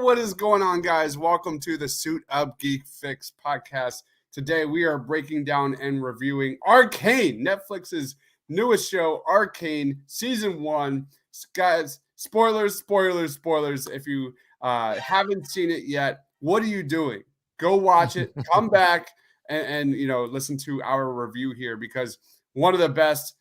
what is going on, guys? Welcome to the Suit Up Geek Fix podcast. Today, we are breaking down and reviewing Arcane, Netflix's newest show, Arcane, Season 1. Guys, spoilers. If you haven't seen it yet, what are you doing? Go watch it, come back, and listen to our review here, because one of the best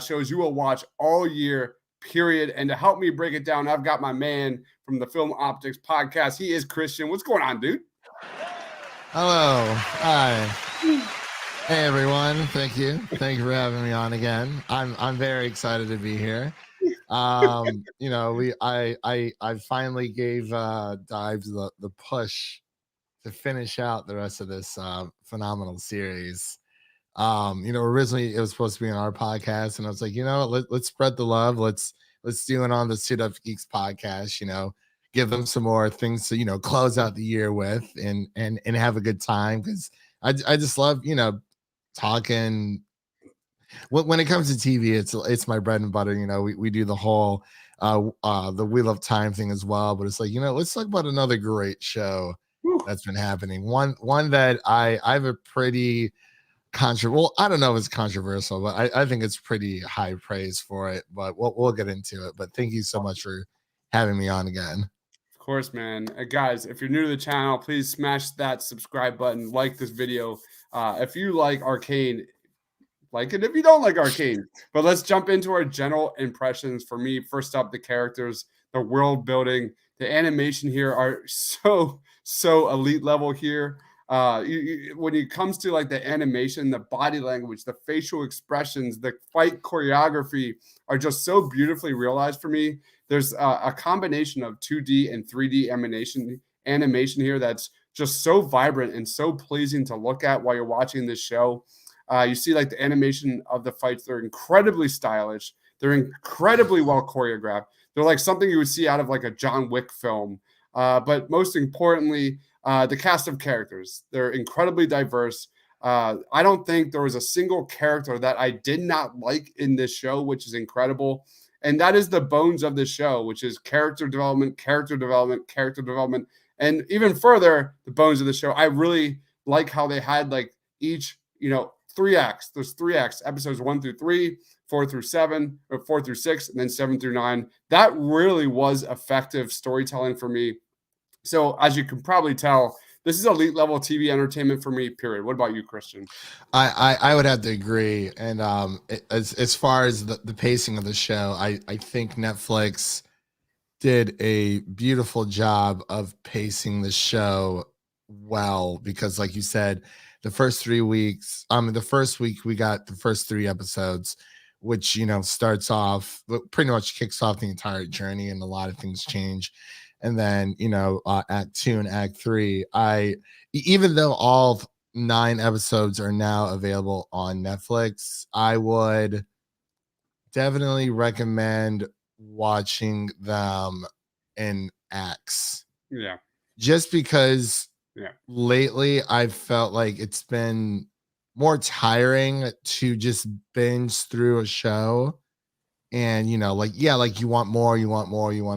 shows you will watch all year, period. And to help me break it down, I've got my man from the Film Optics podcast. He is Christian. What's going on, dude? Hello. Hi. Hey, everyone. Thank you for having me on again. I'm very excited to be here. I finally gave Dives the push to finish out the rest of this phenomenal series. Originally it was supposed to be on our podcast, and I was like, let's spread the love. Let's do it on the Suit Up Geeks podcast. Give them some more things to close out the year with, and have a good time, because I just love talking. When it comes to TV, it's my bread and butter. We do the whole the Wheel of Time thing as well, but it's like, let's talk about another great show that's been happening. One that I have a pretty well, I don't know if it's controversial, but I think it's pretty high praise for it. But we'll get into it. But thank you so much for having me on again. Of course, man. Guys, if you're new to the channel, please smash that subscribe button, like this video. If you like Arcane, like it. If you don't like Arcane, but let's jump into our general impressions. For me, first up, the characters, the world building, the animation here are so elite level here. When it comes to like the animation, the body language, the facial expressions, the fight choreography are just so beautifully realized for me. There's a combination of 2D and 3D animation here that's just so vibrant and so pleasing to look at while you're watching this show. You see like the animation of the fights, they're incredibly stylish. They're incredibly well choreographed. They're like something you would see out of like a John Wick film. But most importantly, the cast of characters, they're incredibly diverse. I don't think there was a single character that I did not like in this show, which is incredible. And that is the bones of the show, which is character development. And even further, the bones of the show. I really like how they had like each, 3 acts. There's 3 acts, episodes 1 through 3, 4 through 7, or 4 through 6, and then 7 through 9. That really was effective storytelling for me. So as you can probably tell, this is elite level TV entertainment for me, period. What about you, Christian? I would have to agree. And as far as the pacing of the show, I think Netflix did a beautiful job of pacing the show well, because like you said, the first 3 weeks, the first week we got the first 3 episodes, which, starts off, pretty much kicks off the entire journey, and a lot of things change. And then, Act 2 and Act 3, even though all 9 episodes are now available on Netflix, I would definitely recommend watching them in acts. Yeah. Just because lately I've felt like it's been more tiring to just binge through a show. And, you want more, you want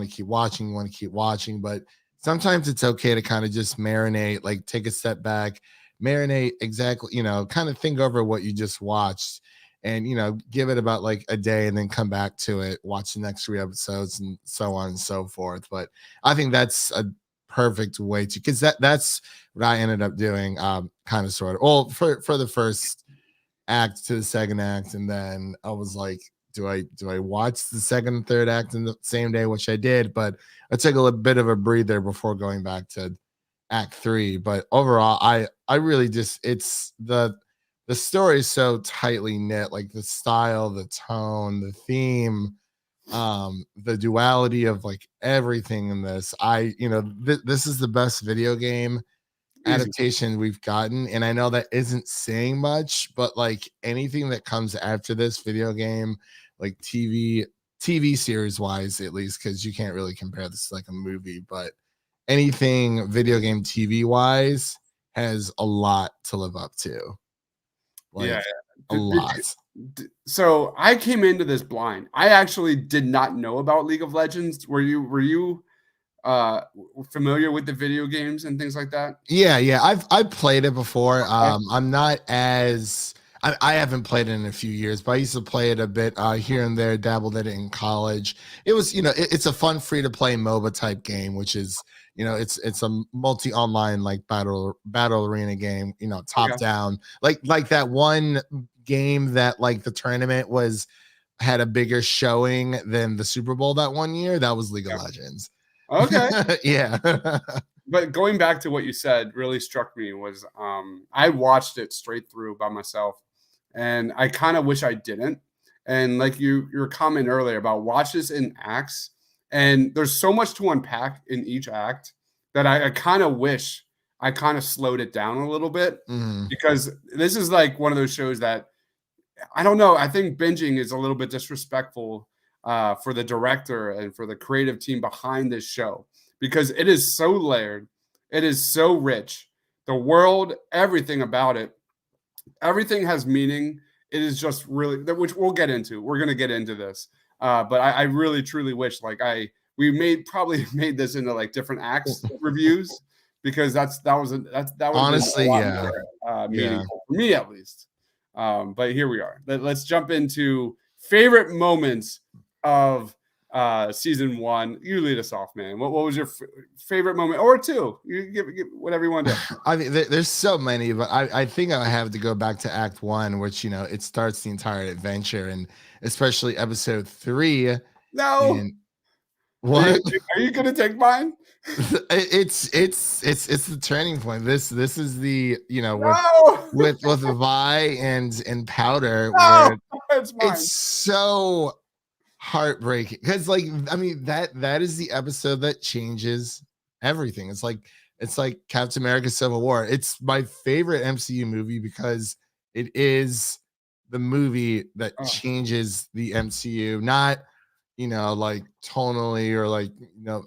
to keep watching, but sometimes it's okay to kind of just marinate, like take a step back, marinate exactly, kind of think over what you just watched, and, give it about like a day and then come back to it, watch the next 3 episodes, and so on and so forth. But I think that's a perfect way to, because that's what I ended up doing, kind of sort of, well, for the first act to the second act. And then I was like, do I watch the second and third act in the same day, which I did, but I took a little bit of a breather before going back to Act 3. But overall, I really just, it's the story is so tightly knit, like the style, the tone, the theme, the duality of like everything in this. This is the best video game adaptation we've gotten, and I know that isn't saying much, but like anything that comes after this video game, like TV series wise, at least, because you can't really compare this to like a movie, but anything video game TV wise has a lot to live up to. Like, a lot. So I came into this blind. I actually did not know about League of Legends. Were you familiar with the video games and things like that? Yeah. I've played it before. Okay. I'm not as I haven't played it in a few years, but I used to play it a bit here and there, dabbled in it in college. It was, it's a fun free to play MOBA type game, which is, it's a multi online like battle arena game, top Okay. down, like that one game that like the tournament had a bigger showing than the Super Bowl that one year. That was League of Yeah. Legends. Okay. Yeah. But going back to what you said really struck me was I watched it straight through by myself, and I kind of wish I didn't. And like your comment earlier about watch this in acts, and there's so much to unpack in each act that I kind of wish I kind of slowed it down a little bit, Mhm. because this is like one of those shows that I don't know. I think binging is a little bit disrespectful for the director and for the creative team behind this show, because it is so layered, it is so rich. The world, everything about it, everything has meaning. It is just really, which we'll get into. We're gonna get into this, but I really truly wish like we probably made this into like different acts reviews, because that would have been a Honestly, lot yeah. more Yeah. meaningful for me at least. But here we are. Let's jump into favorite moments of season one. You lead us off, man. What was your favorite moment, or two? You give whatever you want to do. I mean, there's so many, but I think I have to go back to Act One, which it starts the entire adventure, and especially episode 3. No, And what? are you gonna take mine? It's the turning point. This is the No, with Vi and Powder, no, where it's mine. it's so heartbreaking, because like I mean that is the episode that changes everything. It's like Captain America Civil War. It's my favorite MCU movie because it is the movie that Oh, changes the MCU, not like tonally or like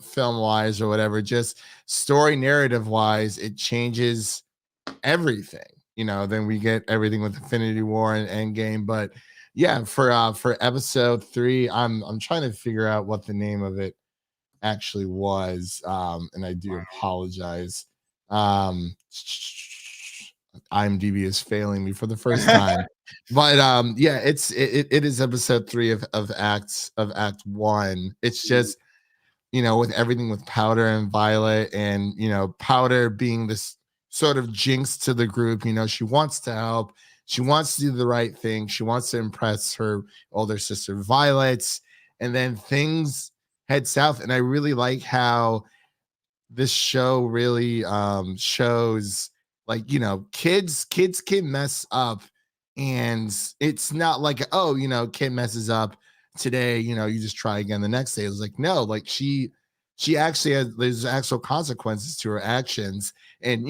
film wise or whatever, just story narrative wise. It changes everything. Then we get everything with Infinity War and Endgame. But yeah, for episode 3, I'm trying to figure out what the name of it actually was. And I do apologize. IMDb is failing me for the first time. But yeah, it is episode 3 of Act 1. It's just with everything with Powder and Violet, and Powder being this sort of jinx to the group. She wants to help, she wants to do the right thing, she wants to impress her older sister Violet, and then things head south. And I really like how this show really shows, like, kids can mess up, and it's not like, oh, kid messes up today, you just try again the next day. It's like, no, like she actually has, there's actual consequences to her actions. And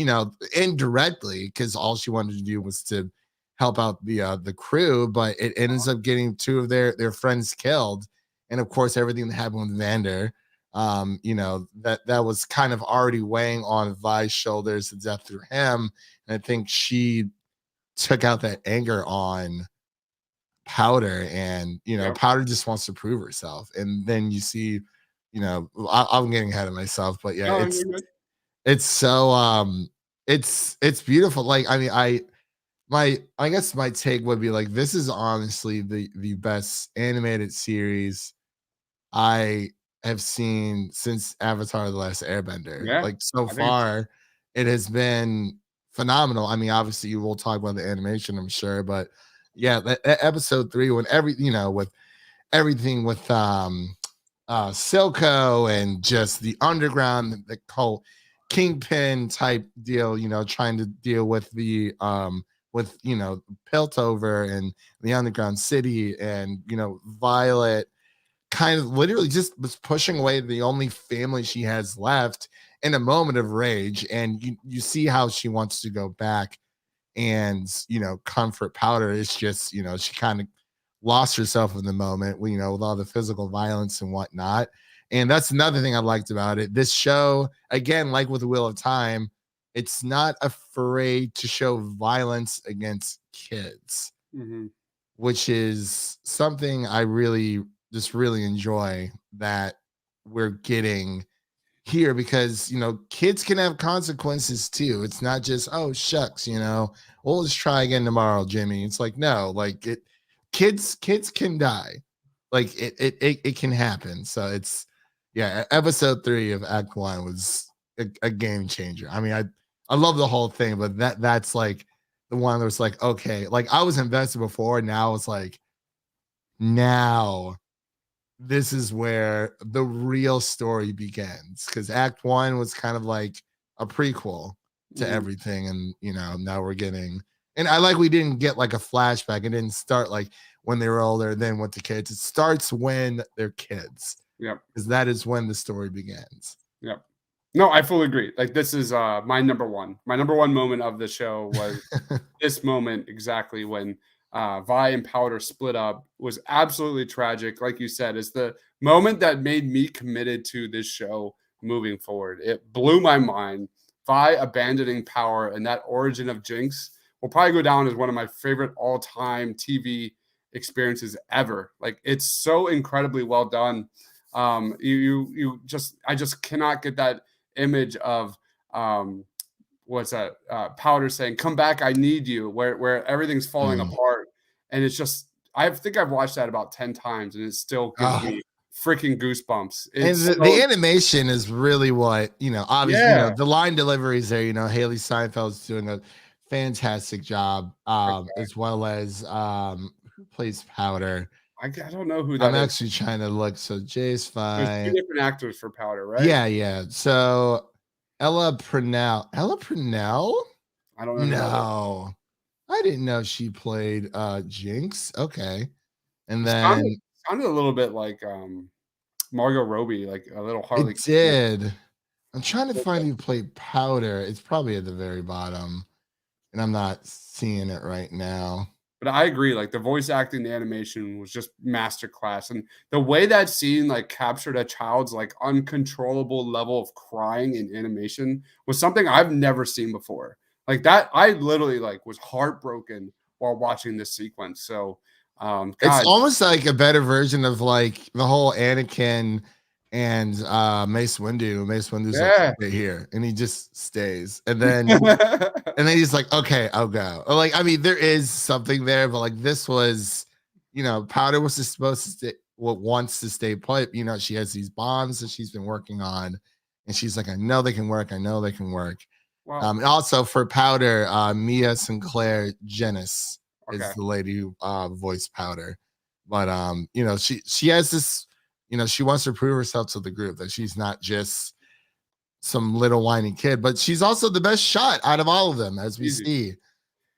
indirectly, because all she wanted to do was to help out the crew, but it ends up getting 2 of their friends killed. And of course, everything that happened with Vander, that was kind of already weighing on Vi's shoulders, the death through him. And I think she took out that anger on Powder, and yeah. Powder just wants to prove herself. And then you see, I'm getting ahead of myself, but yeah, No, it's you're good. it's so it's beautiful. Like, I mean, I guess my take would be like, this is honestly the best animated series I have seen since Avatar: The Last Airbender. Yeah, Like, so I think it's far, it has been phenomenal. I mean, obviously, you will talk about the animation, I'm sure, but yeah, that episode 3, when with everything with Silco, and just the underground, the whole kingpin type deal, trying to deal with the Piltover and the underground city, and Violet kind of literally just was pushing away the only family she has left in a moment of rage. And you see how she wants to go back and comfort Powder. It's just she kind of lost herself in the moment, with all the physical violence and whatnot. And that's another thing I liked about it. This show, again, like with the Wheel of Time, it's not afraid to show violence against kids, mhm. which is something I really enjoy that we're getting here because kids can have consequences too. It's not just, oh shucks, we'll just try again tomorrow, Jimmy. It's like, no, like kids can die. Like it can happen. So it's, yeah, episode 3 of Act 1 was a game changer. I mean, I love the whole thing, but that's like the one that was like, okay, like I was invested before, now it's like, now this is where the real story begins, because Act 1 was kind of like a prequel to everything, and now we're getting, and I like, we didn't get like a flashback. It didn't start like when they were older, then with the kids. It starts when they're kids. Yep. Because that is when the story begins. Yep. No, I fully agree. Like, this is my number one. My number one moment of the show was this moment exactly when Vi and Powder split up. Was absolutely tragic. Like you said, it's the moment that made me committed to this show moving forward. It blew my mind. Vi abandoning Power and that origin of Jinx will probably go down as one of my favorite all-time TV experiences ever. Like, it's so incredibly well done. I just cannot get that image of what's that Powder saying, "Come back, I need you," where everything's falling apart, and it's just, I think I've watched that about 10 times and it still gives me freaking goosebumps. It's and the animation is really what, obviously, the line deliveries there, Haley Seinfeld's doing a fantastic job, as well as who plays Powder. I don't know who that I'm actually trying to look. So Jay's fine. There's 2 different actors for Powder, right? Yeah. So Ella Purnell. I don't know. No, I didn't know she played Jinx. Okay. And then sounded a little bit like Margot Robbie, like a little Harley. It did. I'm trying to find who played Powder. It's probably at the very bottom, and I'm not seeing it right now. But I agree, like the voice acting, the animation was just masterclass, and the way that scene like captured a child's like uncontrollable level of crying in animation was something I've never seen before. Like that, I literally like was heartbroken while watching this sequence. So it's almost like a better version of like the whole Anakin and Mace Windu. Mace Windu's like right here, and he just stays, and then he's like, okay, I'll go. Like, I mean, there is something there, but like this was, Powder was just supposed to stay, wants to stay put. She has these bonds that she's been working on, and she's like, I know they can work. Wow. And also for Powder, Mia Sinclair Jenis is the lady who voiced Powder, but she has this. She wants to prove herself to the group that she's not just some little whiny kid, but she's also the best shot out of all of them, as we see.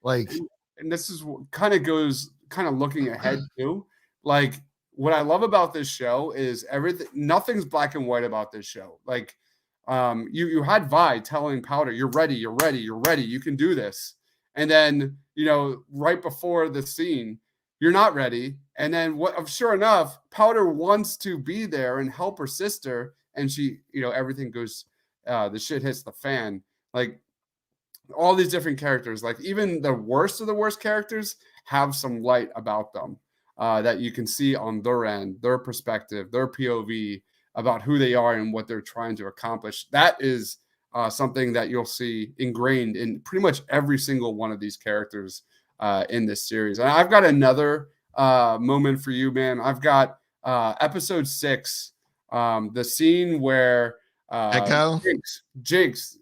Like, and this is what kind of looking ahead too. Like, what I love about this show is nothing's black and white about this show. Like, you had Vi telling Powder, you're ready, you can do this. And then, right before the scene, you're not ready. And then sure enough, Powder wants to be there and help her sister. And she, everything goes, the shit hits the fan. Like, all these different characters, like even the worst of the worst characters have some light about them that you can see on their end, their perspective, their POV about who they are and what they're trying to accomplish. That is something that you'll see ingrained in pretty much every single one of these characters in this series. And I've got another moment for you, man. I've got episode 6, the scene where Echo Jinx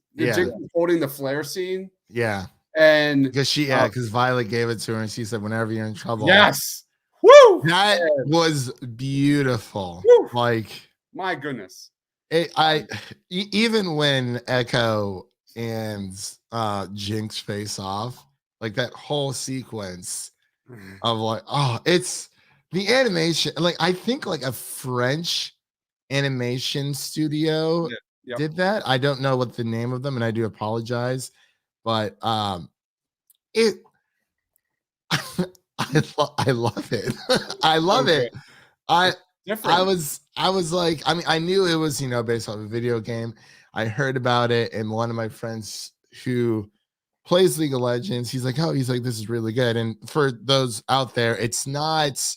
holding the flare scene. Yeah. And because Violet gave it to her and she said, whenever you're in trouble. Yes. Woo! That was beautiful. Woo! Like, my goodness. Even when Echo and Jinx face off, like that whole sequence of like, it's the animation. Like, I think like a French animation studio did that. I don't know what the name of them, and I do apologize, but it I love it. I love it. I was like, I mean, I knew it was, based off a video game. I heard about it, and one of my friends who plays League of Legends, he's like, this is really good. And for those out there, it's not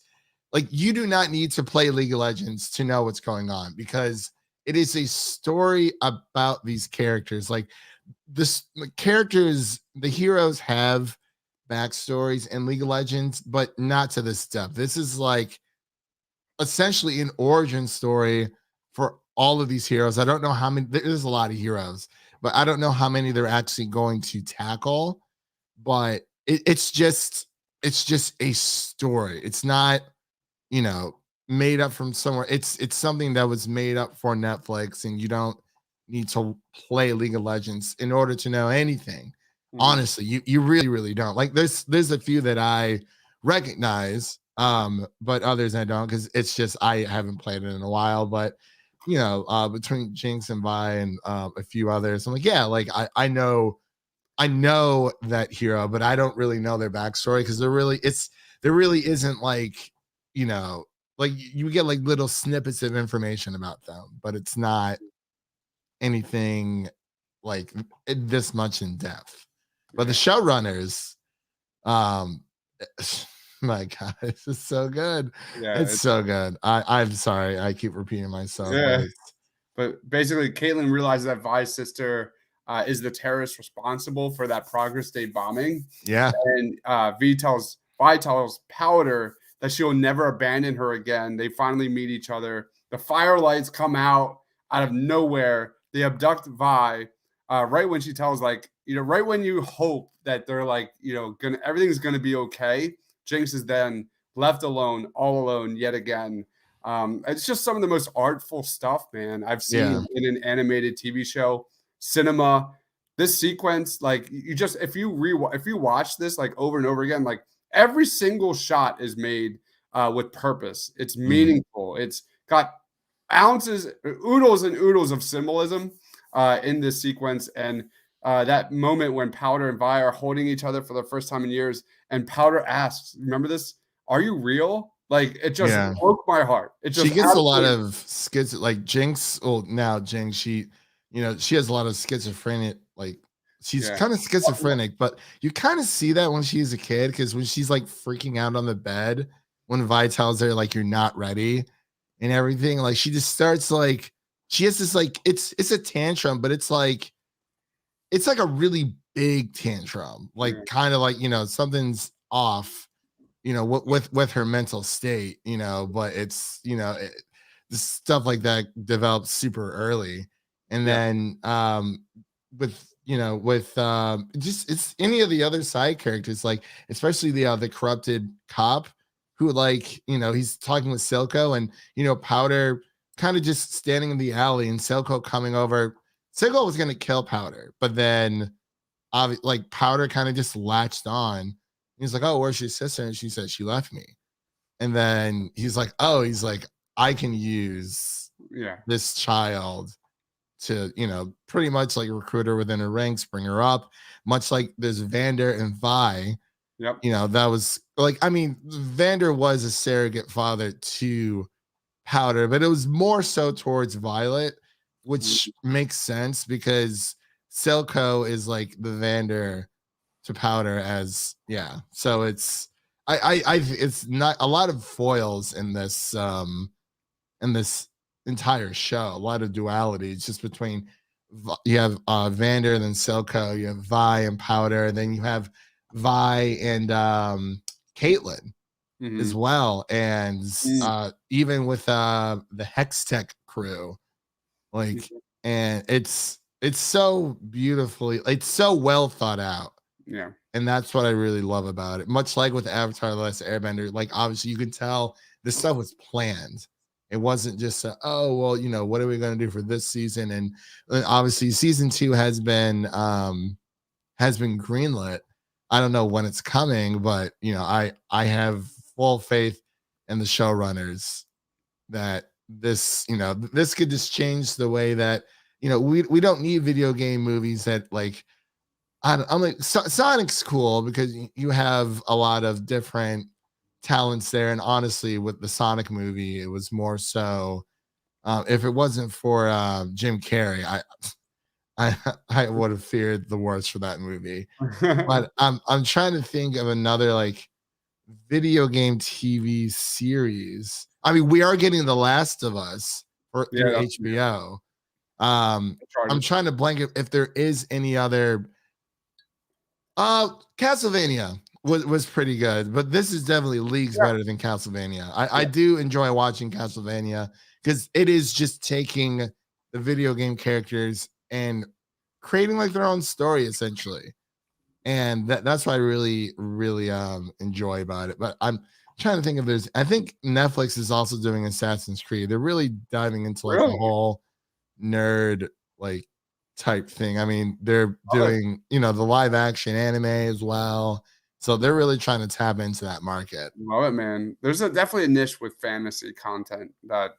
like, you do not need to play League of Legends to know what's going on, because it is a story about these characters. Like the characters, the heroes have backstories in League of Legends, but not to this depth. This is like essentially an origin story for all of these heroes. I don't know how many, there's a lot of heroes, but I don't know how many they're actually going to tackle. But it's just a story. It's not, you know, made up from somewhere. It's something that was made up for Netflix, and you don't need to play League of Legends in order to know anything. Honestly, you really don't. Like there's a few that I recognize, but others I don't, because it's just I haven't played it in a while. But between Jinx and Vi and a few others, I'm like, yeah, like I know that hero, but I don't really know their backstory, because there really isn't like, like you get like little snippets of information about them, but it's not anything like this much in depth. But the showrunners, um, my God, this is so good. Yeah, It's so good. I'm sorry, I keep repeating myself, yeah. But basically, Caitlyn realizes that Vi's sister is the terrorist responsible for that Progress Day bombing. Yeah. And Vi tells Powder that she'll never abandon her again. They finally meet each other. The firelights come out of nowhere. They abduct Vi right when she tells, like, right when you hope that they're like, everything's gonna be okay. Jinx is then left alone, all alone yet again. It's just some of the most artful stuff, man, I've seen in an animated TV show, cinema. This sequence, like, if you watch this like over and over again, like every single shot is made with purpose. It's meaningful. It's got oodles and oodles of symbolism in this sequence. And that moment when Powder and Vi are holding each other for the first time in years, and Powder asks, "Remember this? Are you real?" Like, it just broke my heart. She gets a lot of like Jinx. Well, now Jinx, she has a lot of schizophrenic, like she's kind of schizophrenic, but you kind of see that when she's a kid, because when she's like freaking out on the bed, when Vi tells her like you're not ready and everything, like she just starts like, she has this like, it's a tantrum, but it's like a really big tantrum, like kind of like, something's off, with her mental state, but it's, the stuff like that develops super early. And then with just, it's any of the other side characters, like especially the corrupted cop who, like, he's talking with Silco, and Powder kind of just standing in the alley, and Silco coming over. Silco was gonna kill Powder, but then like Powder kind of just latched on. He's like, "Oh, where's your sister?" And she said she left me. And then he's like, I can use this child to, pretty much like recruit her within her ranks, bring her up, much like there's Vander and Vi. Yep. That was like, I mean, Vander was a surrogate father to Powder, but it was more so towards Violet, which makes sense because Silco is like the Vander to Powder, as so it's it's not a lot of foils in this entire show, a lot of duality. It's just between, you have Vander, then Silco, you have Vi and Powder, then you have Vi and Caitlyn as well, and even with the Hextech crew, like, and it's so beautifully, it's so well thought out. Yeah. And that's what I really love about it. Much like with Avatar: The Last Airbender, like obviously you can tell this stuff was planned. It wasn't just oh well, what are we going to do for this season? And obviously season 2 has been greenlit. I don't know when it's coming, but I have full faith in the showrunners that this could just change the way that we don't need video game movies that, like, I'm like, Sonic's cool because you have a lot of different talents there, and honestly, with the Sonic movie, it was more so. If it wasn't for Jim Carrey, I would have feared the worst for that movie. But I'm trying to think of another like video game TV series. I mean, we are getting The Last of Us through Yeah, HBO. I'm Uncharted. trying to blank if there is any other. Castlevania was pretty good, but this is definitely leagues Yeah, better than Castlevania. I yeah, do enjoy watching Castlevania because it is just taking the video game characters and creating like their own story essentially. And that's what I really, really enjoy about it. But I'm trying to think if there's I think Netflix is also doing Assassin's Creed. They're really diving into like the really? whole nerd like type thing. I mean, they're Love it. doing, the live action anime as well. So they're really trying to tap into that market. Love it, man. There's definitely a niche with fantasy content that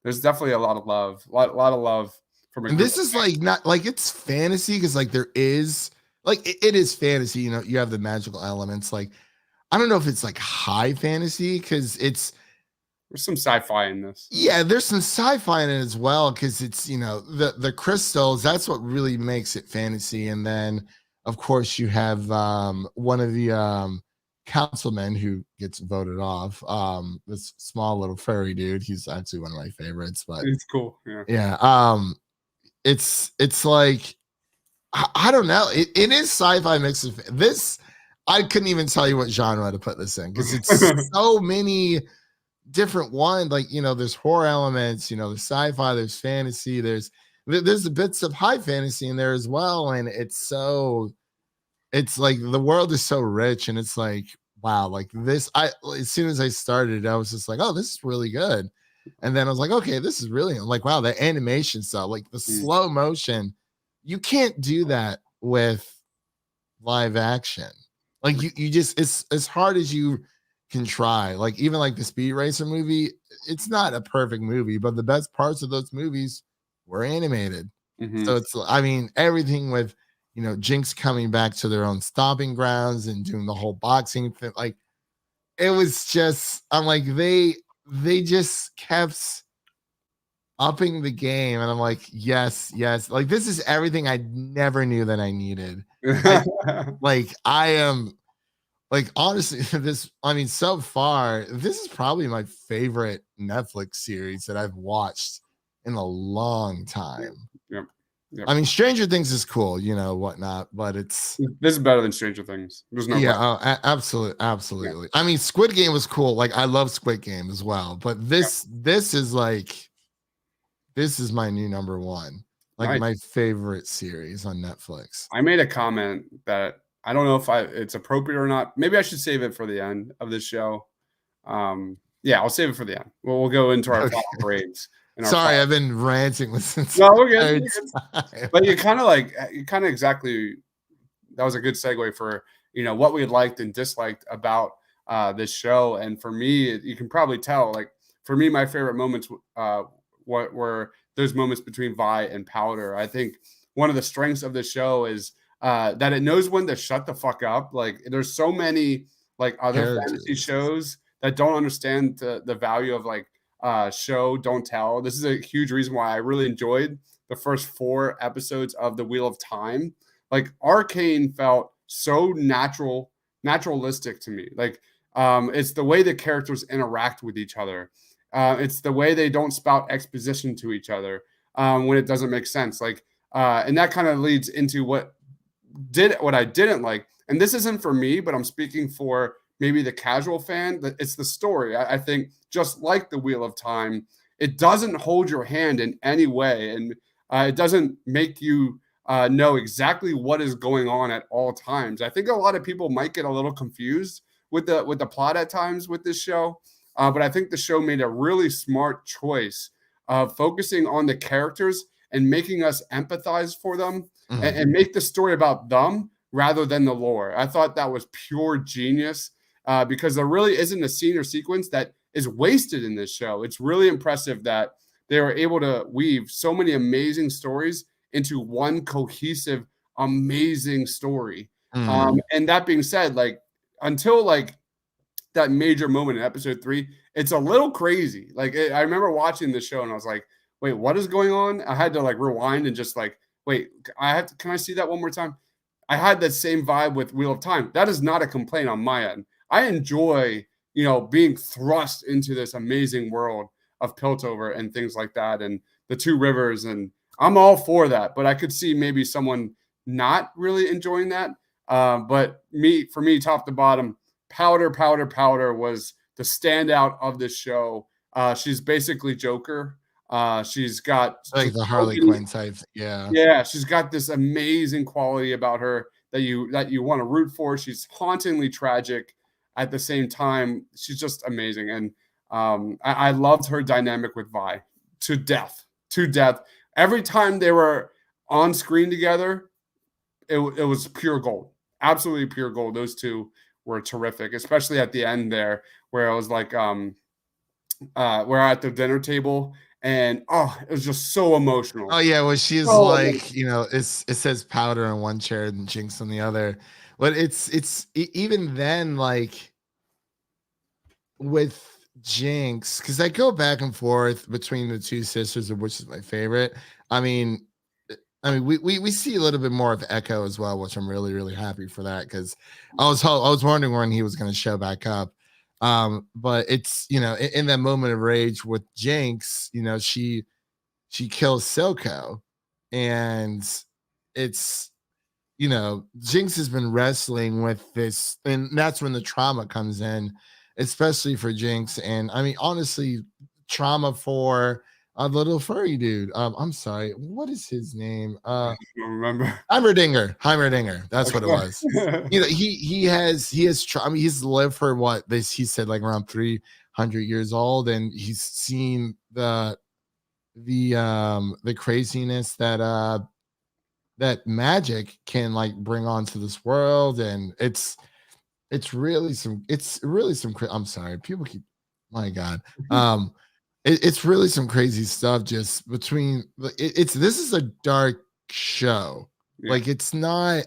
there's definitely a lot of love, lot of love from a And group this of is like not like it's fantasy because like there is like it is fantasy, you have the magical elements. Like I don't know if it's like high fantasy because it's there's some sci-fi in this. yeah, there's some sci-fi in it as well because it's the crystals. That's what really makes it fantasy. And then of course you have one of the councilmen who gets voted off. This small little furry dude. He's actually one of my favorites. But It's cool. Yeah. yeah, it's like I don't know. It is sci-fi mixed with this. I couldn't even tell you what genre to put this in because it's so many different one. Like there's horror elements. There's sci-fi. There's fantasy. There's the bits of high fantasy in there as well. And it's like the world is so rich, and it's like wow. Like this, as soon as I started, I was just like, oh, this is really good. And then I was like, okay, this is really like wow. The animation stuff, like the Mm. slow motion, you can't do that with live action. Like you just it's as hard as you can try. Like even like the Speed Racer movie, it's not a perfect movie, but the best parts of those movies were animated. Mhm. So it's I mean everything with Jinx coming back to their own stomping grounds and doing the whole boxing thing. Like it was just I'm like they just kept upping the game, and I'm like yes, yes. Like this is everything I never knew that I needed. I like I am like honestly, I mean, so far, this is probably my favorite Netflix series that I've watched in a long Yep, time. yep, yep. I mean, Stranger Things is cool, whatnot, but it's This is better than Stranger Things. There's no yeah, question. absolutely, Yeah, absolutely. I mean, Squid Game was cool. Like, I love Squid Game as well, but yeah. this is like this is my new number one, like Nice. my favorite series on Netflix. I made a comment that I don't know if it's appropriate or not. Maybe I should save it for the end of this show. Yeah, I'll save it for the end. We'll go into our Okay. final grades and our Sorry, final. I've been ranting since No, we're good. the We're good. entire But time. you kind of exactly that was a good segue for what we liked and disliked about this show. And for me, you can probably tell. Like for me, my favorite moments what were those moments between Vi and Powder. I think one of the strengths of the show is that it knows when to shut the fuck up. Like there's so many like other fantasy Characters. shows that don't understand the value of like show don't tell. This is a huge reason why I really enjoyed the first 4 episodes of the Wheel of Time. Like Arcane felt so naturalistic to me. Like it's the way the characters interact with each other. It's the way they don't spout exposition to each other when it doesn't make sense. Like and that kind of leads into what I didn't like. And this isn't for me, but I'm speaking for maybe the casual fan. That it's the story. I think just like the Wheel of Time, it doesn't hold your hand in any way, and it doesn't make you know exactly what is going on at all times. I think a lot of people might get a little confused with the plot at times with this show, but I think the show made a really smart choice of focusing on the characters and making us empathize for them and Mhm. make the story about them rather than the lore. I thought that was pure genius because there really isn't a scene or sequence that is wasted in this show. It's really impressive that they were able to weave so many amazing stories into one cohesive, amazing story. Mhm. And that being said, like until like that major moment in episode 3, it's a little crazy. Like I remember watching the show and I was like, wait, what is going on? I had to like rewind and just like, wait, can I see that one more time? I had that same vibe with Wheel of Time. That is not a complaint on my end. I enjoy, being thrust into this amazing world of Piltover and things like that, and the two rivers. And I'm all for that, but I could see maybe someone not really enjoying that. But for me, top to bottom, Powder was the standout of this show. She's basically Joker. She's got like the Harley Quinn type. Yeah. Yeah, she's got this amazing quality about her that you want to root for. She's hauntingly tragic at the same time. She's just amazing, and I loved her dynamic with Vi to death. To death. Every time they were on screen together, it was pure gold. Absolutely pure gold. Those two were terrific, especially at the end there, where it was like we're at the dinner table, and it was just so emotional. Oh yeah, well she's like, you know, it says Powder on one chair and Jinx on the other, but even then, like with Jinx, because I go back and forth between the two sisters of which is my favorite. I mean, we see a little bit more of Echo as well, which I'm really really happy for that, because I was wondering when he was going to show back up. But it's, you know, in that moment of rage with Jinx, you know, she kills Silco, and it's, you know, Jinx has been wrestling with this, and that's when the trauma comes in, especially for Jinx. And I mean, honestly, trauma for a little furry dude. I'm sorry, what is his name? I don't remember. Heimerdinger. That's what it was. You know, he has I mean, he's lived for what he said, like around 300 years old, and he's seen the craziness that that magic can like bring onto this world. And it's really some I'm sorry, people keep, my god, it's really some crazy stuff just between this is a dark show. Like it's not,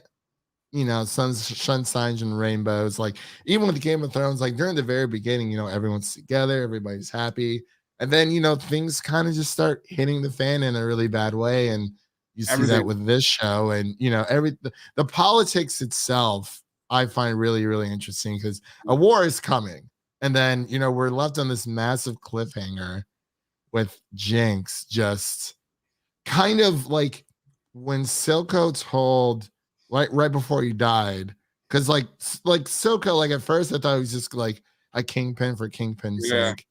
you know, sunshines and rainbows. Like even with the Game of Thrones, like during the very beginning, you know, everyone's together, everybody's happy, and then, you know, things kind of just start hitting the fan in a really bad way. And you see that with this show. And, you know, the politics itself I find really really interesting, because a war is coming, and then, you know, we're left on this massive cliffhanger with Jinx just kind of like when Silco told, like right before he died, because like Silco, like at first I thought he was just like a kingpin for kingpin's sake,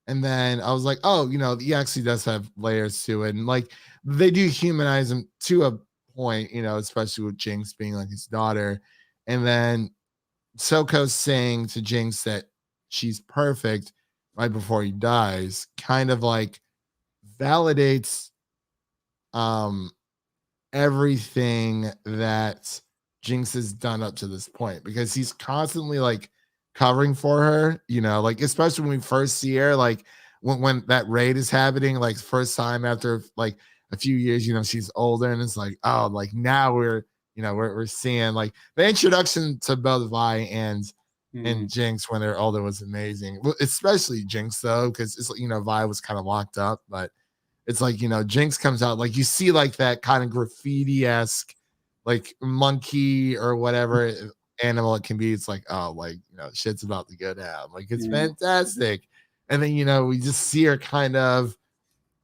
and then I was like, oh, you know, he actually does have layers to it, and like they do humanize him to a point, you know, especially with Jinx being like his daughter. And then Silco saying to Jinx that she's perfect right before he dies kind of like validates everything that Jinx has done up to this point, because he's constantly like covering for her, you know, like especially when we first see her, like when that raid is happening, like first time after like a few years, you know, she's older, and it's like, oh, like now we're, you know, we're seeing like the introduction to both Vi and Jinx when they're older was amazing. Well, especially Jinx though, because it's, you know, Vi was kind of locked up, but it's like, you know, Jinx comes out, like you see like that kind of graffiti-esque like monkey or whatever animal it can be. It's like, oh, like, you know, shit's about to go down. Like it's fantastic. And then, you know, we just see her kind of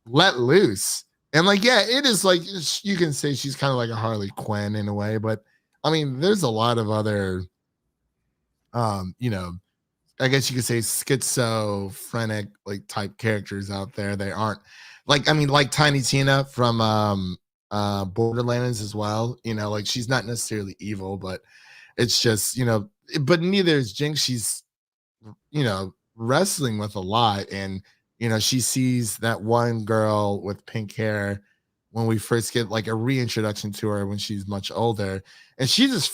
let loose. And like, yeah, it is like, you can say she's kind of like a Harley Quinn in a way, but I mean, there's a lot of other, you know, I guess you could say schizophrenic like type characters out there. They aren't like, I mean, like Tiny Tina from Borderlands as well. You know, like she's not necessarily evil, but it's just, you know, but neither is Jinx. She's, you know, wrestling with a lot. And, you know, she sees that one girl with pink hair when we first get like a reintroduction to her when she's much older, and she just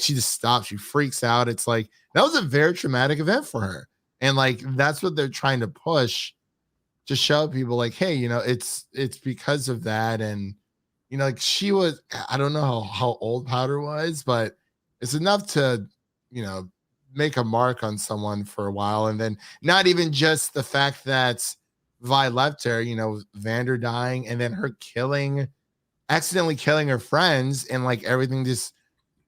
she just stops, she freaks out. It's like that was a very traumatic event for her, and like that's what they're trying to push to show people, like, hey, you know, it's because of that. And, you know, like she was, I don't know how old Powder was, but it's enough to, you know, make a mark on someone for a while. And then not even just the fact that Vi left her, you know, Vander dying, and then her accidentally killing her friends, and like everything just,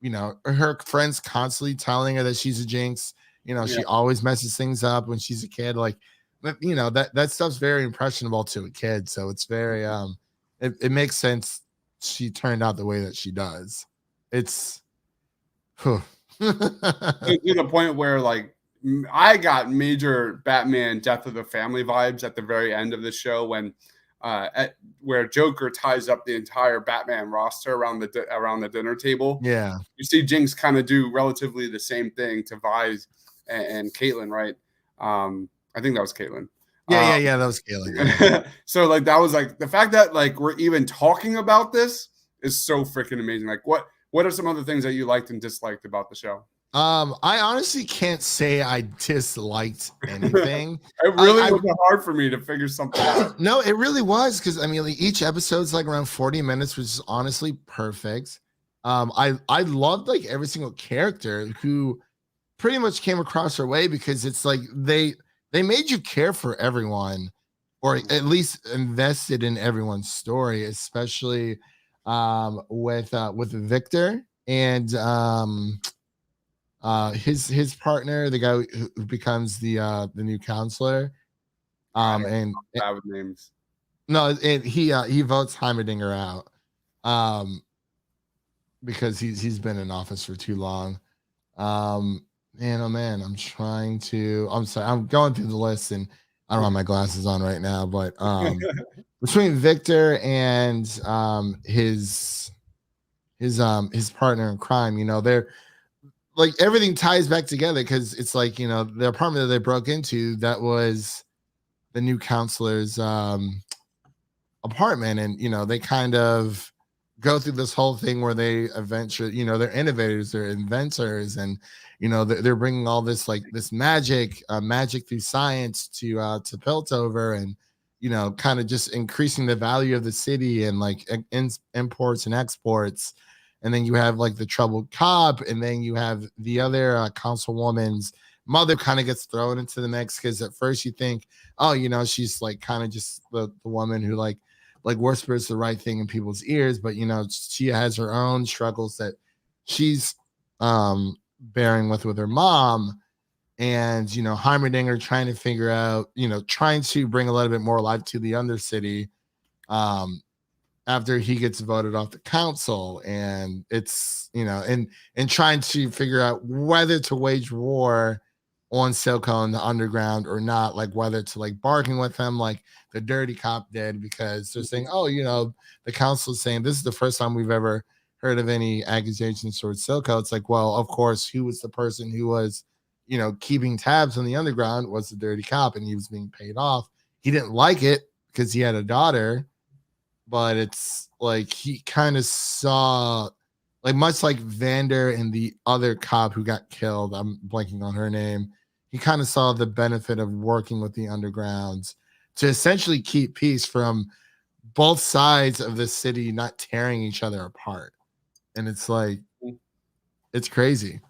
you know, her friends constantly telling her that she's a Jinx. You know, she always messes things up when she's a kid. Like but you know that stuff's very impressionable to a kid, so it's very it makes sense she turned out the way that she does. It's To the point where like I got major Batman Death of the Family vibes at the very end of the show when where Joker ties up the entire Batman roster around the dinner table. yeah. You see Jinx kind of do relatively the same thing to Vi and Caitlyn, right? I think that was Caitlyn. Yeah, that was Kaylin. Yeah. So like that was like the fact that like we're even talking about this is so freaking amazing. Like what are some other things that you liked and disliked about the show? I honestly can't say I disliked anything. It really was hard for me to figure something out. No, it really was, because I mean, like, each episode's like around 40 minutes, which is honestly perfect. I loved like every single character who pretty much came across her way, because it's like they made you care for everyone, or at least invested in everyone's story, especially with Victor and his partner, the guy who becomes the new counselor. And Bad with names. no, and he votes Heimerdinger out because he's been in office for too long. Man, oh man, I'm sorry, I'm going through the list, and I don't have my glasses on right now, but between Victor and his partner in crime, you know, they're like, everything ties back together, because it's like, you know, the apartment that they broke into, that was the new counselor's apartment, and you know, they kind of go through this whole thing where they eventually, you know, they're innovators, they're inventors, and you know, they're bringing all this like this magic through science to Piltover, and you know, kind of just increasing the value of the city, and like imports and exports. And then you have like the troubled cop, and then you have the other councilwoman's mother kind of gets thrown into the mix, because at first you think, oh, you know, she's like kind of just the woman who like whispers the right thing in people's ears, but you know, she has her own struggles that she's bearing with her mom. And you know, Heimerdinger trying to figure out, you know, trying to bring a little bit more life to the Undercity after he gets voted off the council. And it's, you know, and trying to figure out whether to wage war on Silco and the underground or not, like whether to like bargain with him like the dirty cop did, because they're saying, oh, you know, the council is saying this is the first time we've ever heard of any accusations towards Silco. It's like, well, of course, who was the person who was, you know, keeping tabs on the underground was the dirty cop, and he was being paid off. He didn't like it because he had a daughter, but it's like he kind of saw, like, much like Vander and the other cop who got killed, I'm blanking on her name, he kind of saw the benefit of working with the undergrounds to essentially keep peace from both sides of the city not tearing each other apart. And it's like, it's crazy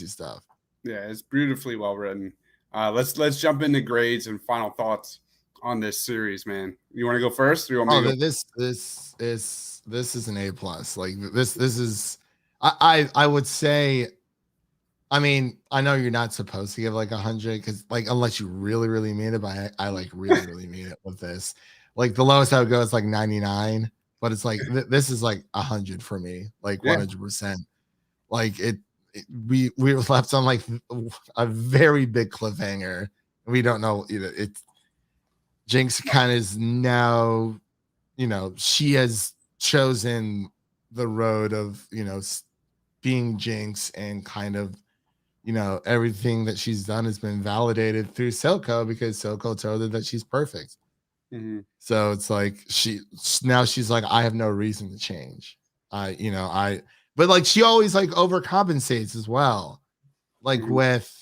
stuff. Yeah, it's beautifully well written. Let's jump into grades and final thoughts on this series, man. You want to go first? Or you want me to go? This is an A plus. Like this is, I would say, I mean, I know you're not supposed to give like 100, because like, unless you really mean it, but I like really mean it with this. Like the lowest I would go is like 99, but it's like this is like 100 for me, like 100%. Like we were left on like a very big cliffhanger. We don't know, you know, it's Jinx kind of is now, you know, she has chosen the road of, you know, being Jinx, and kind of, you know, everything that she's done has been validated through Silco, because Silco told her that she's perfect. Mm-hmm. So it's like she's like, I have no reason to change. But like she always like overcompensates as well. Like with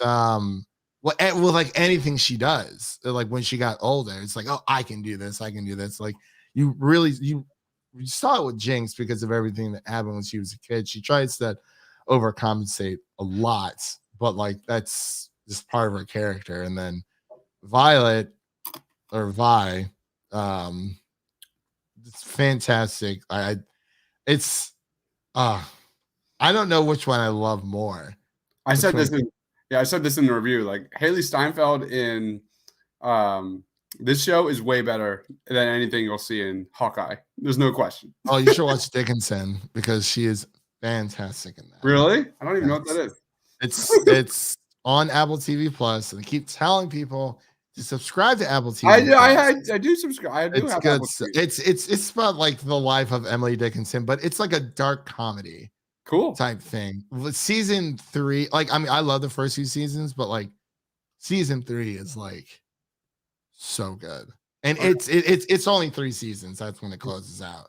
like anything she does, like when she got older, it's like, oh, I can do this. Like you saw it with Jinx because of everything that happened when she was a kid. She tries to overcompensate a lot, but like that's just part of her character. And then Violet or Vi, it's fantastic. I don't know which one I love more. I said this in the review. Like Haley Steinfeld in This show is way better than anything you'll see in Hawkeye. There's no question. Oh, you should watch Dickinson because she is fantastic in that. Really? I don't even know what that is. It's on Apple TV Plus, and I keep telling people to subscribe to Apple TV. I do subscribe. I do have good. Apple TV. It's about like the life of Emily Dickinson, but it's like a dark comedy, type thing. Season 3, like I mean, I love the first few seasons, but like season 3 is like so good, and it's only 3 seasons. That's when it closes out.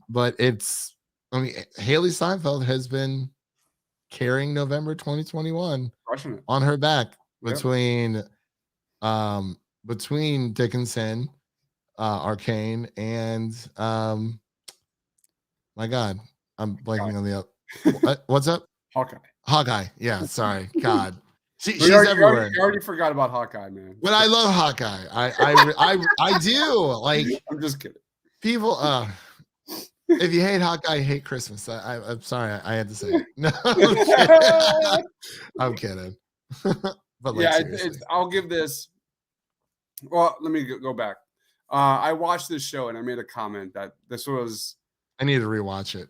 But it's, I mean, Haley Steinfeld has been carrying November 2021 on her back between Dickinson, Arcane, and my God, I'm blanking on the other. What's up? Hawkeye. Yeah, sorry. God. She's everywhere. You already forgot about Hawkeye, man. But I love Hawkeye. I do. Like, I'm just kidding. People, if you hate Hawkeye, hate Christmas. I'm sorry, I had to say it. No, I'm kidding. But like, yeah, I'll give this. Well, let me go back. I watched this show and I made a comment that this was. I need to rewatch it.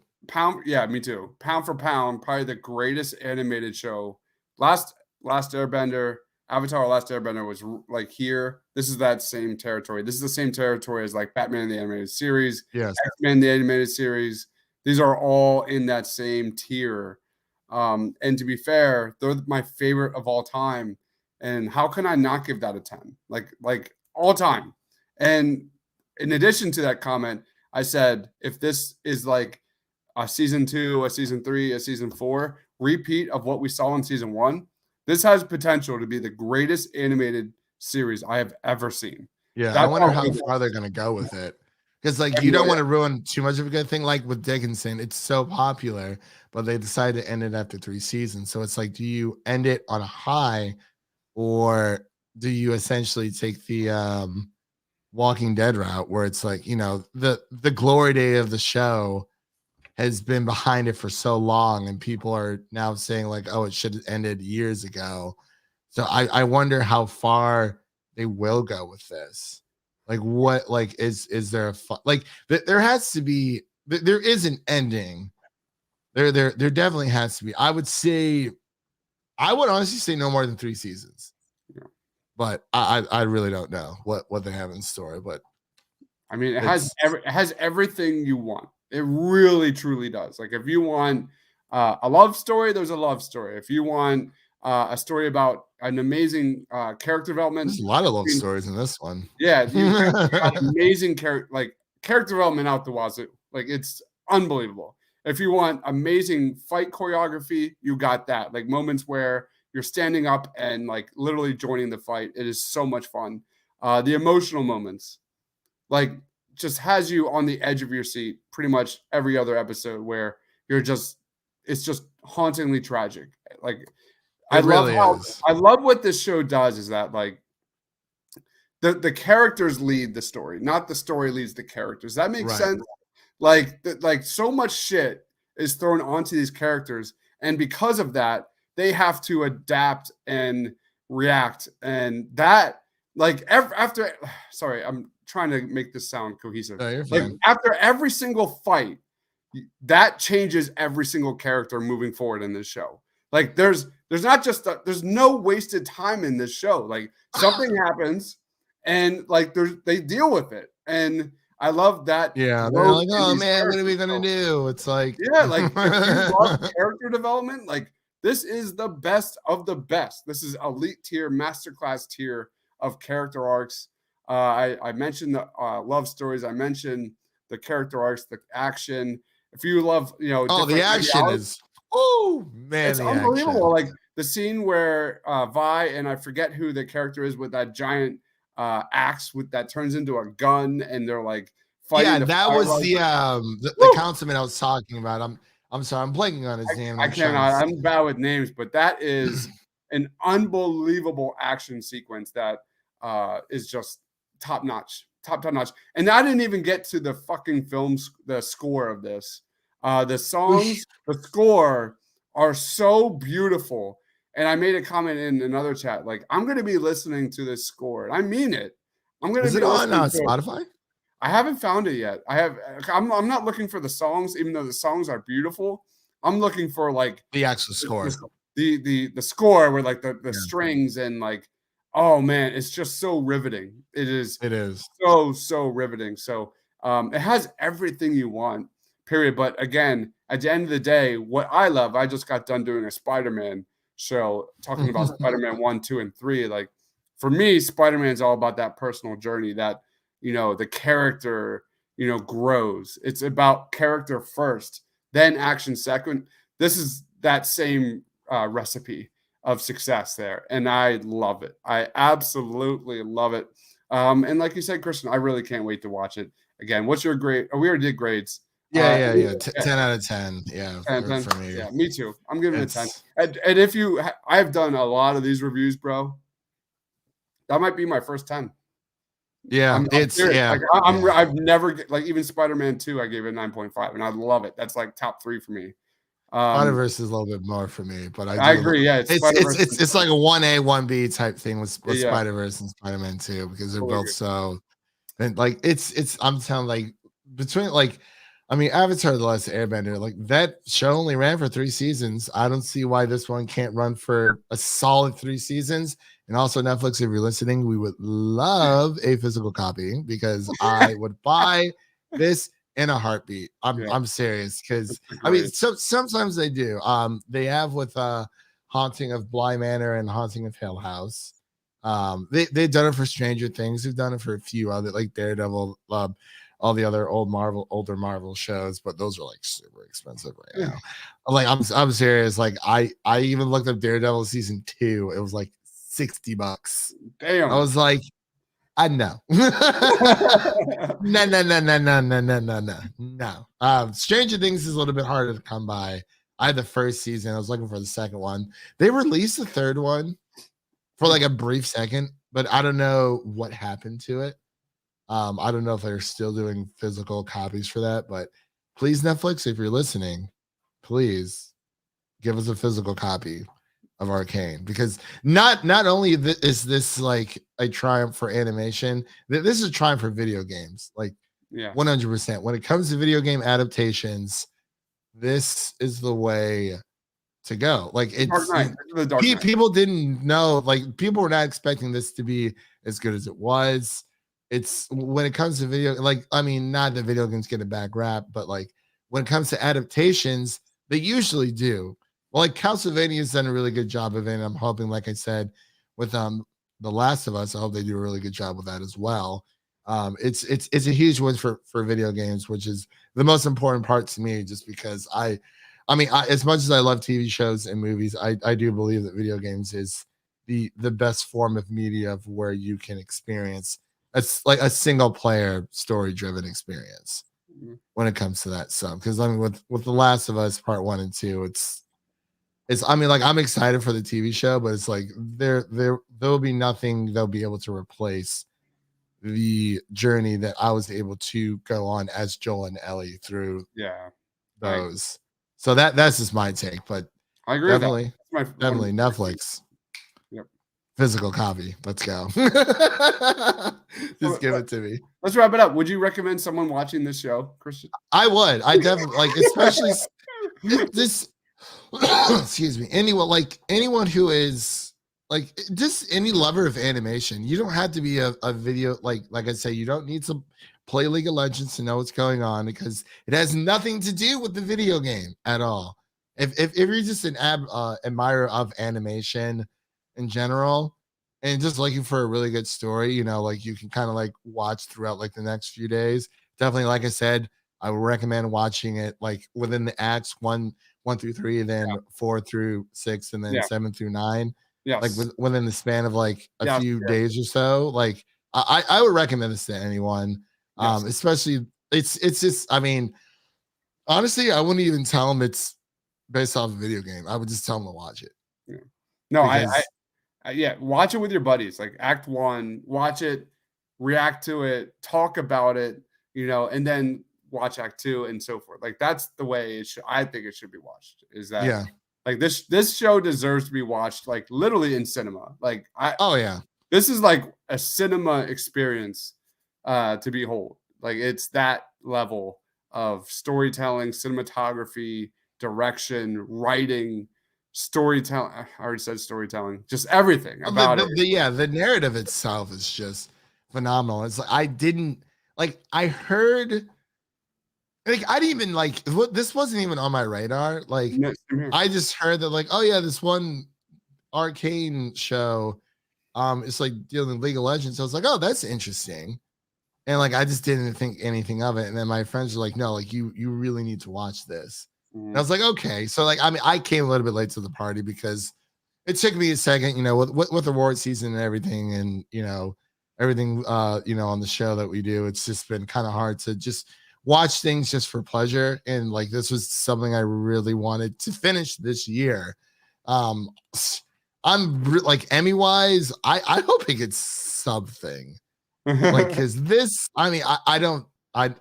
Yeah, me too. Pound for pound, probably the greatest animated show. Last Airbender, Avatar: Last Airbender was like here. This is that same territory. This is the same territory as like Batman the Animated Series, X-Men the Animated Series. These are all in that same tier. And to be fair, they're my favorite of all time. And how can I not give that a 10? Like all time. And in addition to that comment, I said, if this is like a season 2, a season 3, a season 4 repeat of what we saw in season 1, this has potential to be the greatest animated series I have ever seen. Yeah, I wonder how far they're going to go with it. Because like you don't want to ruin too much of a good thing. Like with Dickinson, it's so popular, but they decided to end it after 3 seasons. So it's like, do you end it on a high, or do you essentially take the Walking Dead route where it's like, you know, the glory day of the show has been behind it for so long, and people are now saying like, oh, it should have ended years ago. So I wonder how far they will go with this. Like what, like is there like there has to be, there is an ending. There definitely has to be. I would honestly say no more than 3 seasons. Yeah. But I really don't know what they have in store. But I mean, it has everything you want. It really truly does. Like if you want a love story, there's a love story. If you want a story about an amazing character development, there's a lot of love stories in this one. Yeah, amazing character development out the wazoo. Like it's unbelievable. If you want amazing fight choreography, you got that. Like moments where you're standing up and like literally joining the fight. It is so much fun. The emotional moments, like, just has you on the edge of your seat pretty much every other episode where it's just hauntingly tragic. Like I love what this show does is that like the characters lead the story, not the story leads the characters. That makes sense. Like so much shit is thrown onto these characters, and because of that, they have to adapt and react. And that like after sorry, I'm trying to make this sound cohesive. No, like after every single fight, that changes every single character moving forward in this show. Like there's not just there's no wasted time in this show. Like something happens and like they deal with it. And I love that. Yeah, they're like, oh man, what are we gonna do? It's like, yeah, like if you love character development, like this is the best of the best. This is elite tier, masterclass tier of character arcs. I mentioned the love stories. I mentioned the character arcs, the action. If you love, you know, the action is, oh man, it's unbelievable. Like the scene where Vi and I forget who the character is with that giant axe that turns into a gun, and they're like fighting. Yeah, that was the councilman I was talking about. I'm sorry, I'm blanking on his name. I'm bad with names, but that is an unbelievable action sequence that is just top notch. And I didn't even get to the fucking the score of this. The songs, the score are so beautiful. And I made a comment in another chat, like, I'm going to be listening to this score. And I mean it. I'm going to Is be it on listening to it. Spotify? I haven't found it yet. I'm not looking for the songs, even though the songs are beautiful. I'm looking for like the actual score. The score with like the Yeah. strings and like, oh man, it's just so riveting. It is so riveting. So it has everything you want, period. But again, at the end of the day, what I love, I just got done doing a Spider-Man show talking about Spider-Man 1, 2, and 3. Like for me, Spider-Man's all about that personal journey that, you know, the character, you know, grows. It's about character first, then action second. This is that same recipe of success there, and I love it. I absolutely love it. And like you said, Christian, I really can't wait to watch it again. What's your grade? Oh, we already did grades. Yeah. 10 out of 10. Yeah, 10. for me. Yeah, me too. I'm giving it a 10. And if you, I've done a lot of these reviews, bro. That might be my first 10. Yeah, like, I've never like even Spider-Man 2, I gave it 9.5, and I love it. That's like top 3 for me. Spider-Verse is a little bit more for me, but I agree. Yeah, it's like a 1A, 1B type thing with Spider-Verse and Spider-Man 2 because they're both so, and like it's I'm telling, like, between, like, I mean, Avatar: The Last Airbender, like, that show only ran for 3 seasons. I don't see why this one can't run for a solid 3 seasons. And also, Netflix, if you're listening, we would love a physical copy because I would buy this in a heartbeat. I'm serious, because I mean, sometimes they do. They have with Haunting of Bly Manor and Haunting of Hill House. They've done it for Stranger Things. They've done it for a few other, like Daredevil, all the other older Marvel shows, but those are like super expensive right now. Like, I'm serious. Like, I even looked up Daredevil season 2. It was like $60. Damn. I was like, I know. No. Stranger Things is a little bit harder to come by. I had the first season. I was looking for the second one. They released the third one for like a brief second, but I don't know what happened to it. I don't know if they're still doing physical copies for that, but please, Netflix, if you're listening, please give us a physical copy of Arcane, because not only is this like a triumph for animation, this is a triumph for video games. Like, 100%. When it comes to video game adaptations, this is the way to go. Like, people didn't know, like, people were not expecting this to be as good as it was. It's, when it comes to video, like, I mean, not that video games get a bad rap, but like, when it comes to adaptations, they usually do. Well, like, Castlevania has done a really good job of it. And I'm hoping, like I said, with The Last of Us, I hope they do a really good job with that as well. It's a huge win for video games, which is the most important part to me, just because I mean, as much as I love TV shows and movies, I do believe that video games is the best form of media of where you can experience like a single player story driven experience when it comes to that stuff. Because I mean, with The Last of Us Part 1 and 2, it's I mean, like, I'm excited for the TV show, but it's like there will be nothing they'll be able to replace the journey that I was able to go on as Joel and Ellie through those. So that's just my take, but I agree. Definitely Netflix. Yep. Physical copy. Let's go. Just give it to me. Let's wrap it up. Would you recommend someone watching this show, Christian? I would. I definitely, like, especially this. Excuse me. Anyone who is like just any lover of animation. You don't have to be a video, like I say, you don't need to play League of Legends to know what's going on, because it has nothing to do with the video game at all. If you're just an admirer of animation in general and just looking for a really good story, you know, like, you can kind of like watch throughout like the next few days. Definitely, like I said, I would recommend watching it like within the acts 1 through 3, and then 4 through 6, and then 7 through 9. Like within the span of like a few days or so. Like, I would recommend this to anyone. Especially it's just, I mean, honestly, I wouldn't even tell them it's based off a video game. I would just tell them to watch it. No, watch it with your buddies. Like, act 1, watch it, react to it, talk about it, you know, and then watch act 2 and so forth. Like, that's the way I think it should be watched. Is that Like this show deserves to be watched like literally in cinema. Like Oh yeah. This is like a cinema experience to behold. Like it's that level of storytelling, cinematography, direction, writing, storytelling. I already said storytelling. Just everything about it. The narrative itself is just phenomenal. It's like I heard like I didn't even like this wasn't even on my radar. Like I just heard that like, oh yeah, this one Arcane show it's like dealing with League of Legends. So I was like, oh, that's interesting. And like I just didn't think anything of it. And then my friends were like, no, like you really need to watch this. And I was like, okay. So like I mean, I came a little bit late to the party because it took me a second, you know, with award season and everything, and everything on the show that we do. It's just been kind of hard to just watch things just for pleasure. And like this was something I really wanted to finish this year. Like Emmy wise, I hope it gets something. Like because this, I mean, I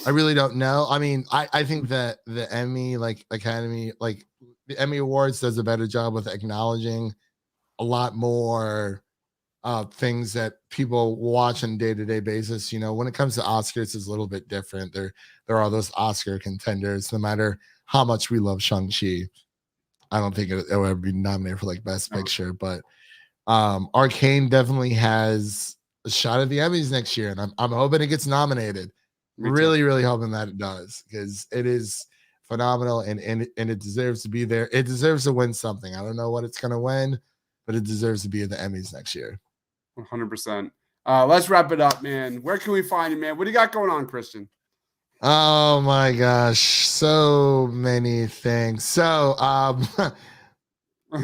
really don't know. I mean, I think that the Emmy like Academy, like the Emmy Awards does a better job with acknowledging a lot more things that people watch on a day-to-day basis. You know, when it comes to Oscars, it's a little bit different. There are those Oscar contenders, no matter how much we love Shang-Chi. I don't think it will ever be nominated for like Best Picture, but Arcane definitely has a shot at the Emmys next year, and I'm hoping it gets nominated. Really hoping that it does, because it is phenomenal and it deserves to be there. It deserves to win something. I don't know what it's gonna win, but it deserves to be at the Emmys next year. 100%. Let's wrap it up, man. Where can we find you, man? What do you got going on, Christian? Oh my gosh, so many things. So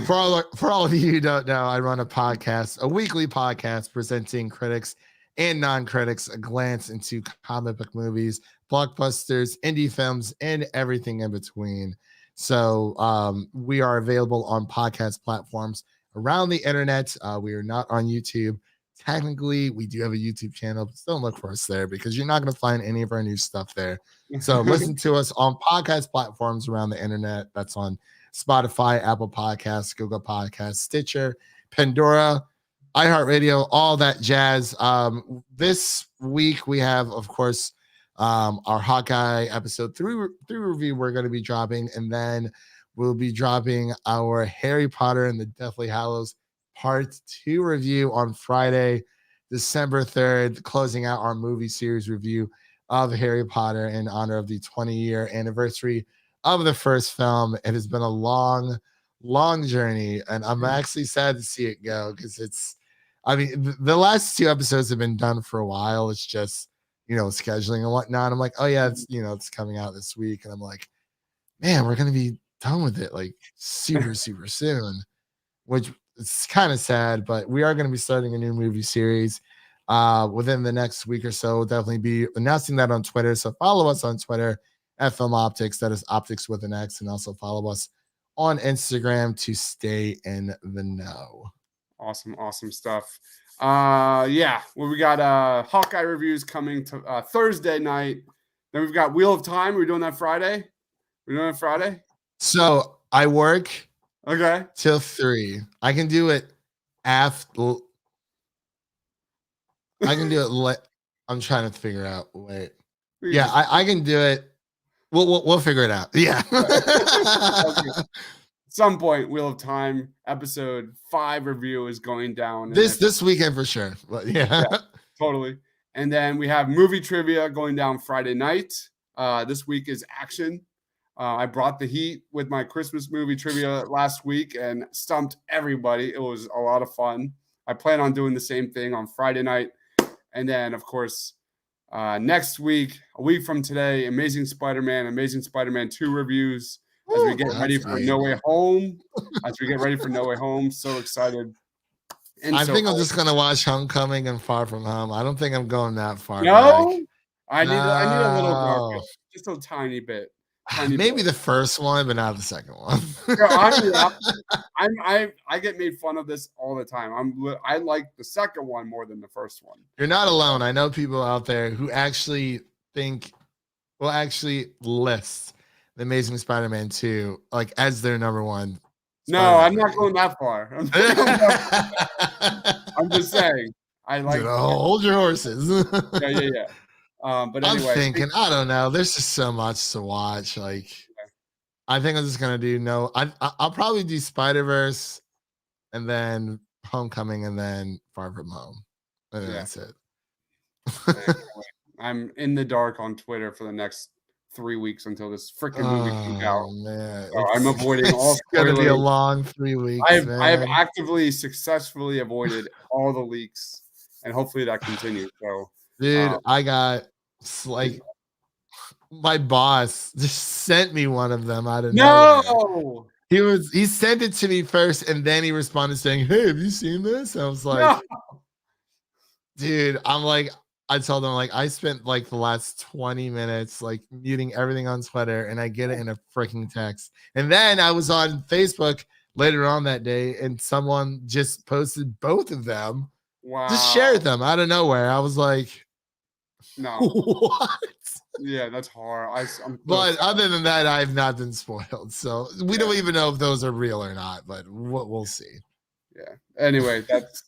for all of you who don't know, I run a weekly podcast presenting critics and non-critics a glance into comic book movies, blockbusters, indie films, and everything in between. So we are available on podcast platforms around the internet. We are not on YouTube. Technically, we do have a YouTube channel, but don't look for us there because you're not going to find any of our new stuff there. So listen to us on podcast platforms around the internet. That's on Spotify, Apple Podcasts, Google Podcasts, Stitcher, Pandora, iHeartRadio, all that jazz. This week we have, of course, our Hawkeye episode 3 review we're going to be dropping, and then we'll be dropping our Harry Potter and the Deathly Hallows Part 2 review on Friday, December 3rd, closing out our movie series review of Harry Potter in honor of the 20-year anniversary of the first film. It has been a long journey, and I'm actually sad to see it go, because the last 2 episodes have been done for a while. It's just, scheduling and whatnot. I'm like, oh yeah, it's coming out this week, and I'm like, man, we're gonna be done with it like super soon, which it's kind of sad. But we are going to be starting a new movie series within the next week or so. We'll definitely be announcing that on Twitter, so follow us on Twitter at Film Optics. That is Optics with an X. And also follow us on Instagram to stay in the know. Awesome stuff. Yeah, well, we got Hawkeye reviews coming to Thursday night. Then we've got Wheel of Time. We're doing that Friday. So I work till 3. I can do it after. I can do it. I'm trying to figure out. Wait. Yeah, I can do it. We'll figure it out. Yeah. At some point, Wheel of Time episode 5 review is going down this weekend for sure. But yeah, totally. And then we have movie trivia going down Friday night. This week is action. I brought the heat with my Christmas movie trivia last week and stumped everybody. It was a lot of fun. I plan on doing the same thing on Friday night. And then, of course, next week, a week from today, Amazing Spider-Man 2 reviews as we get ready for No Way Home. So excited. And I think I'm just going to watch Homecoming and Far From Home. I don't think I'm going that far. No? Back. I need a little darker. Just a tiny bit. Maybe the first one, but not the second one. I get made fun of this all the time. I like the second one more than the first one. You're not alone. I know people out there who will actually list the Amazing Spider-Man 2 like as their number one. No, I'm not going that far. I'm just saying. I like. Hold your horses. Yeah. But anyway, I'm thinking, I don't know. There's just so much to watch. Like, I think I'm just gonna do I'll probably do Spider-Verse, and then Homecoming, and then Far From Home. And then that's it. I'm in the dark on Twitter for the next 3 weeks until this freaking movie comes out. Man. So I'm avoiding all spoilers. It's gonna be a long 3 weeks. I have actively, successfully avoided all the leaks, and hopefully that continues. So, dude, I got like my boss just sent me one of them out of nowhere. He sent it to me first, and then he responded saying, "Hey, have you seen this?" I was like, dude, I told him, like, I spent like the last 20 minutes like muting everything on Twitter, and I get it in a freaking text. And then I was on Facebook later on that day, and someone just posted both of them. Wow. Just shared them out of nowhere. I was like, no. What? Yeah, that's hard. But other than that, I've not been spoiled. So we don't even know if those are real or not, but we'll see. Yeah. Anyway, it's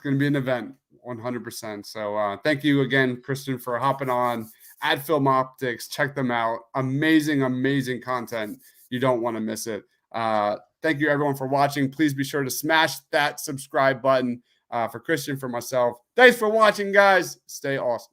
going to be an event, 100%. So thank you again, Kristen, for hopping on at Film Optics. Check them out. Amazing, amazing content. You don't want to miss it. Thank you, everyone, for watching. Please be sure to smash that subscribe button for Christian, for myself. Thanks for watching, guys. Stay awesome.